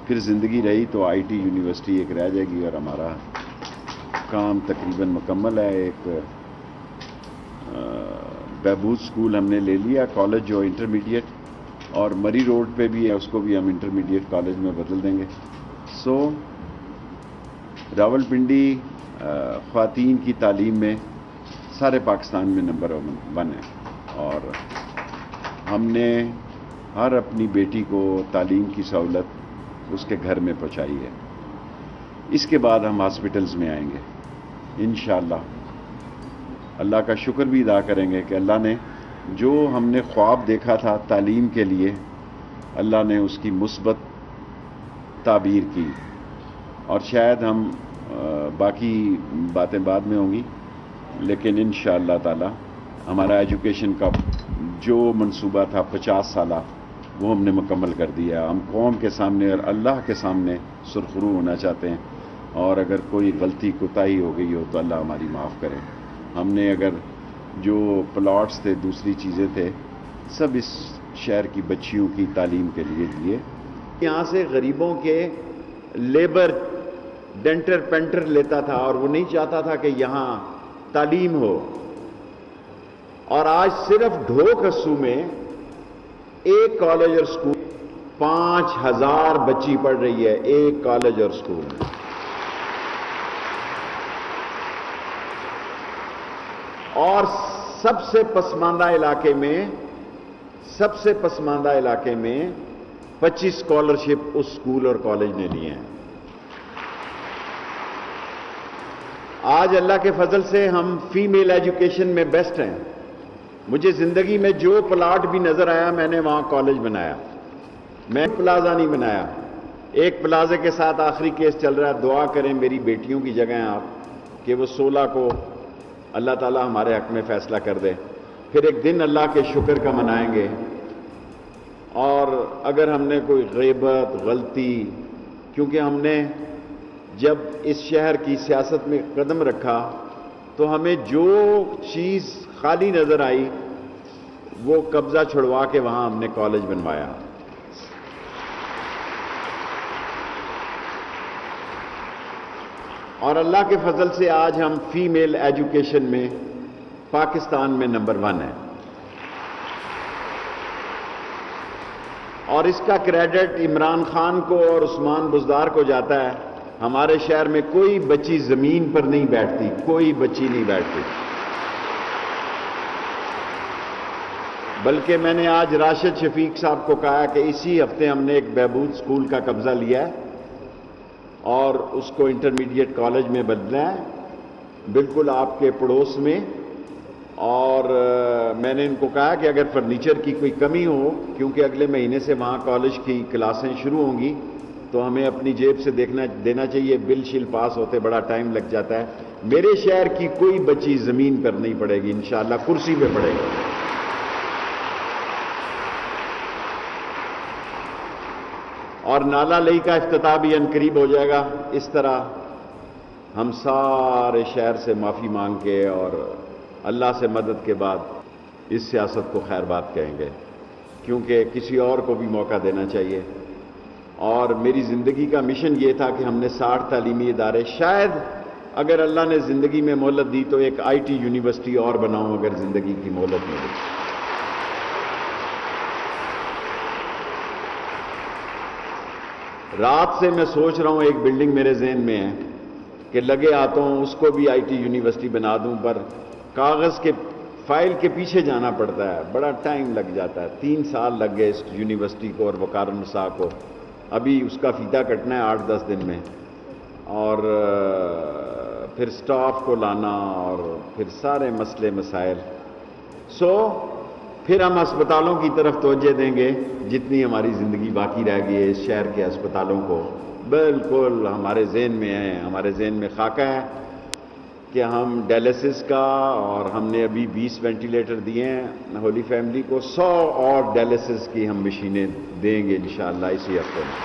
پھر زندگی رہی تو آئی ٹی یونیورسٹی ایک رہ جائے گی، اور ہمارا کام تقریباً مکمل ہے۔ ایک بہبود اسکول ہم نے لے لیا، کالج جو انٹرمیڈیٹ، اور مری روڈ پہ بھی ہے، اس کو بھی ہم انٹرمیڈیٹ کالج میں بدل دیں گے۔ سو راولپنڈی خواتین کی تعلیم میں سارے پاکستان میں نمبر 1 ہے، اور ہم نے ہر اپنی بیٹی کو تعلیم کی سہولت اس کے گھر میں پہنچائی ہے۔ اس کے بعد ہم ہاسپٹلز میں آئیں گے انشاءاللہ۔ اللہ کا شکر بھی ادا کریں گے کہ اللہ نے جو ہم نے خواب دیکھا تھا تعلیم کے لیے، اللہ نے اس کی مثبت تعبیر کی، اور شاید ہم باقی باتیں بعد میں ہوں گی، لیکن انشاءاللہ تعالی ہمارا ایجوکیشن کا جو منصوبہ تھا 50 سالہ، وہ ہم نے مکمل کر دیا۔ ہم قوم کے سامنے اور اللہ کے سامنے سرخرو ہونا چاہتے ہیں، اور اگر کوئی غلطی کوتاہی ہو گئی ہو تو اللہ ہماری معاف کرے۔ ہم نے اگر جو پلاٹس تھے، دوسری چیزیں تھے، سب اس شہر کی بچیوں کی تعلیم کے لیے دیے۔ یہاں سے غریبوں کے لیبر ڈینٹر پینٹر لیتا تھا، اور وہ نہیں چاہتا تھا کہ یہاں تعلیم ہو، اور آج صرف ڈھوکسو میں ایک کالج اور اسکول 5000 بچی پڑھ رہی ہے، ایک کالج اور اسکول میں۔ اور سب سے پسماندہ علاقے میں 25 اسکالرشپ اس اسکول اور کالج نے لیے ہیں۔ آج اللہ کے فضل سے ہم فیمیل ایجوکیشن میں بیسٹ ہیں۔ مجھے زندگی میں جو پلاٹ بھی نظر آیا میں نے وہاں کالج بنایا، میں پلازا نہیں بنایا۔ ایک پلازے کے ساتھ آخری کیس چل رہا ہے، دعا کریں میری بیٹیوں کی جگہ ہیں آپ کہ وہ 16 کو اللہ تعالیٰ ہمارے حق میں فیصلہ کر دے، پھر ایک دن اللہ کے شکر کا منائیں گے۔ اور اگر ہم نے کوئی غیبت، غلطی، کیونکہ ہم نے جب اس شہر کی سیاست میں قدم رکھا تو ہمیں جو چیز خالی نظر آئی وہ قبضہ چھڑوا کے وہاں ہم نے کالج بنوایا۔ اور اللہ کے فضل سے آج ہم فیمیل ایجوکیشن میں پاکستان میں نمبر 1 ہیں، اور اس کا کریڈٹ عمران خان کو اور عثمان بزدار کو جاتا ہے۔ ہمارے شہر میں کوئی بچی زمین پر نہیں بیٹھتی، کوئی بچی نہیں بیٹھتی، بلکہ میں نے آج راشد شفیق صاحب کو کہا کہ اسی ہفتے ہم نے ایک بہبود اسکول کا قبضہ لیا ہے اور اس کو انٹرمیڈیٹ کالج میں بدلا ہے، بالکل آپ کے پڑوس میں۔ اور میں نے ان کو کہا کہ اگر فرنیچر کی کوئی کمی ہو، کیونکہ اگلے مہینے سے وہاں کالج کی کلاسیں شروع ہوں گی، تو ہمیں اپنی جیب سے دینا چاہیے، بل شل پاس ہوتے بڑا ٹائم لگ جاتا ہے۔ میرے شہر کی کوئی بچی زمین پر نہیں پڑے گی، انشاءاللہ کرسی پہ پڑے گی۔ اور نالا لئی کا افتتاح بھی عنقریب ہو جائے گا۔ اس طرح ہم سارے شہر سے معافی مانگ کے اور اللہ سے مدد کے بعد اس سیاست کو خیر بات کہیں گے، کیونکہ کسی اور کو بھی موقع دینا چاہیے۔ اور میری زندگی کا مشن یہ تھا کہ ہم نے 60 تعلیمی ادارے، شاید اگر اللہ نے زندگی میں مہلت دی تو ایک آئی ٹی یونیورسٹی اور بناؤں، اگر زندگی کی مہلت ملی۔ رات سے میں سوچ رہا ہوں، ایک بلڈنگ میرے ذہن میں ہے کہ لگے آتا ہوں اس کو بھی آئی ٹی یونیورسٹی بنا دوں، پر کاغذ کے فائل کے پیچھے جانا پڑتا ہے، بڑا ٹائم لگ جاتا ہے۔ 3 سال لگ گئے اس یونیورسٹی کو اور وقار النساء کو، ابھی اس کا فیتا کٹنا ہے 8-10 دن میں، اور پھر سٹاف کو لانا اور پھر سارے مسئلے مسائل۔ پھر ہم ہسپتالوں کی طرف توجہ دیں گے، جتنی ہماری زندگی باقی رہ گئی ہے اس شہر کے ہسپتالوں کو بالکل ہمارے ذہن میں ہے، ہمارے ذہن میں خاکہ ہے کہ ہم ڈائلسس کا، اور ہم نے ابھی 20 وینٹیلیٹر دیے ہیں ہولی فیملی کو، 100 اور ڈائلسس کی ہم مشینیں دیں گے انشاءاللہ اسی ہفتے میں۔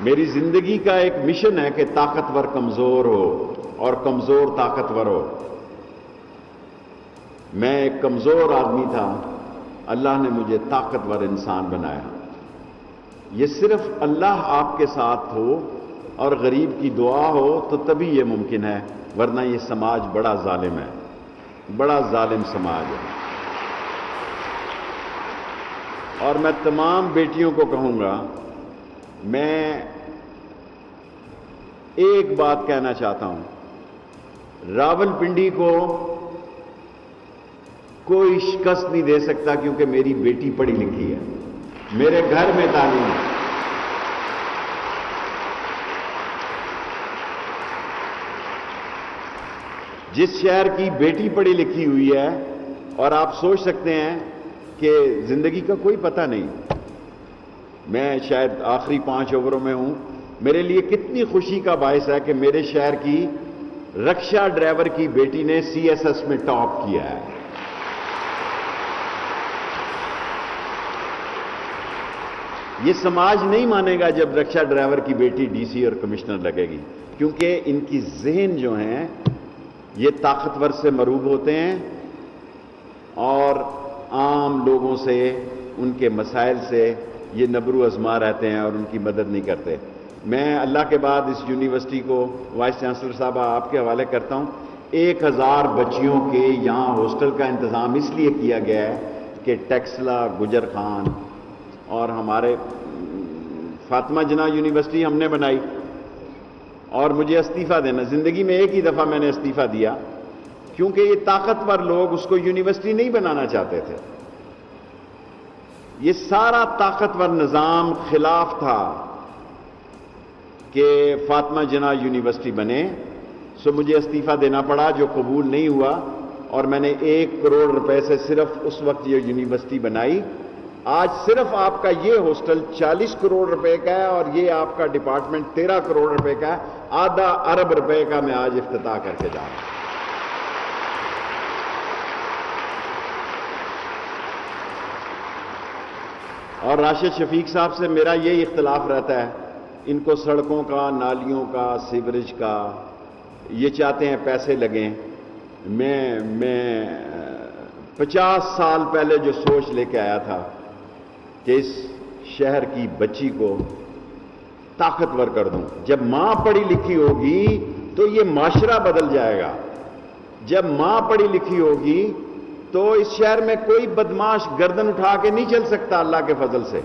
میری زندگی کا ایک مشن ہے کہ طاقتور کمزور ہو اور کمزور طاقتور ہو۔ میں ایک کمزور آدمی تھا، اللہ نے مجھے طاقتور انسان بنایا. یہ صرف اللہ آپ کے ساتھ ہو اور غریب کی دعا ہو تو تبھی یہ ممکن ہے، ورنہ یہ سماج بڑا ظالم ہے، بڑا ظالم سماج ہے. اور میں تمام بیٹیوں کو کہوں گا، میں ایک بات کہنا چاہتا ہوں، راولپنڈی کو کوئی شکست نہیں دے سکتا کیونکہ میری بیٹی پڑھی لکھی ہے، میرے گھر میں تعلیم ہے. جس شہر کی بیٹی پڑھی لکھی ہوئی ہے، اور آپ سوچ سکتے ہیں کہ زندگی کا کوئی پتہ نہیں، میں شاید آخری 5 اووروں میں ہوں، میرے لیے کتنی خوشی کا باعث ہے کہ میرے شہر کی رکشا ڈرائیور کی بیٹی نے CSS میں ٹاپ کیا ہے. یہ سماج نہیں مانے گا جب رکشا ڈرائیور کی بیٹی DC اور کمشنر لگے گی، کیونکہ ان کی ذہن جو ہیں یہ طاقتور سے مروب ہوتے ہیں اور عام لوگوں سے، ان کے مسائل سے یہ نبرو ازما رہتے ہیں اور ان کی مدد نہیں کرتے. میں اللہ کے بعد اس یونیورسٹی کو وائس چانسلر صاحبہ آپ کے حوالے کرتا ہوں. 1000 بچیوں کے یہاں ہاسٹل کا انتظام اس لیے کیا گیا ہے کہ ٹیکسلا، گجر خان اور ہمارے فاطمہ جناح یونیورسٹی ہم نے بنائی، اور مجھے استعفیٰ دینا، زندگی میں ایک ہی دفعہ میں نے استعفیٰ دیا، کیونکہ یہ طاقتور لوگ اس کو یونیورسٹی نہیں بنانا چاہتے تھے. یہ سارا طاقتور نظام خلاف تھا کہ فاطمہ جناح یونیورسٹی بنے، سو مجھے استعفیٰ دینا پڑا جو قبول نہیں ہوا، اور میں نے 1 کروڑ روپے سے صرف اس وقت یہ یونیورسٹی بنائی. آج صرف آپ کا یہ ہاسٹل 40 کروڑ روپے کا ہے اور یہ آپ کا ڈپارٹمنٹ 13 کروڑ روپے کا ہے. آدھا ارب روپے کا میں آج افتتاح کر کے جا رہا ہوں. اور راشد شفیق صاحب سے میرا یہ اختلاف رہتا ہے، ان کو سڑکوں کا، نالیوں کا، سیوریج کا، یہ چاہتے ہیں پیسے لگیں. میں 50 سال پہلے جو سوچ لے کے آیا تھا کہ اس شہر کی بچی کو طاقتور کر دوں. جب ماں پڑھی لکھی ہوگی تو یہ معاشرہ بدل جائے گا. جب ماں پڑھی لکھی ہوگی تو اس شہر میں کوئی بدماش گردن اٹھا کے نہیں چل سکتا اللہ کے فضل سے.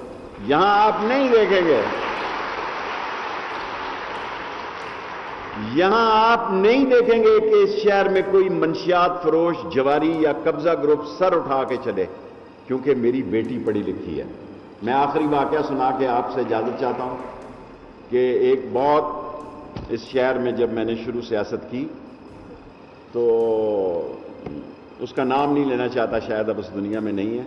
یہاں آپ نہیں دیکھیں گے، یہاں آپ نہیں دیکھیں گے کہ اس شہر میں کوئی منشیات فروش، جواری یا قبضہ گروپ سر اٹھا کے چلے، کیونکہ میری بیٹی پڑھی لکھی ہے. میں آخری واقعہ سنا کے آپ سے اجازت چاہتا ہوں کہ ایک بہت اس شہر میں جب میں نے شروع سیاست کی تو اس کا نام نہیں لینا چاہتا، شاید اب اس دنیا میں نہیں ہے،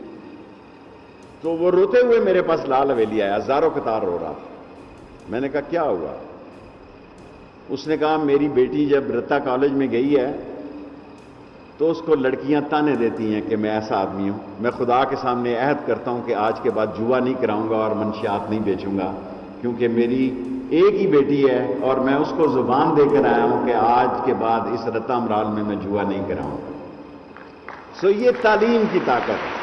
تو وہ روتے ہوئے میرے پاس لال حویلی آیا، ہزاروں قطار رو رہا تھا. میں نے کہا کیا ہوا؟ اس نے کہا میری بیٹی جب رتا کالج میں گئی ہے تو اس کو لڑکیاں تانے دیتی ہیں کہ میں ایسا آدمی ہوں. میں خدا کے سامنے عہد کرتا ہوں کہ آج کے بعد جوا نہیں کراؤں گا اور منشیات نہیں بیچوں گا، کیونکہ میری ایک ہی بیٹی ہے اور میں اس کو زبان دے کر آیا ہوں کہ آج کے بعد اس رتا امرال میں جوا نہیں کراؤں گا. سو یہ تعلیم کی طاقت ہے.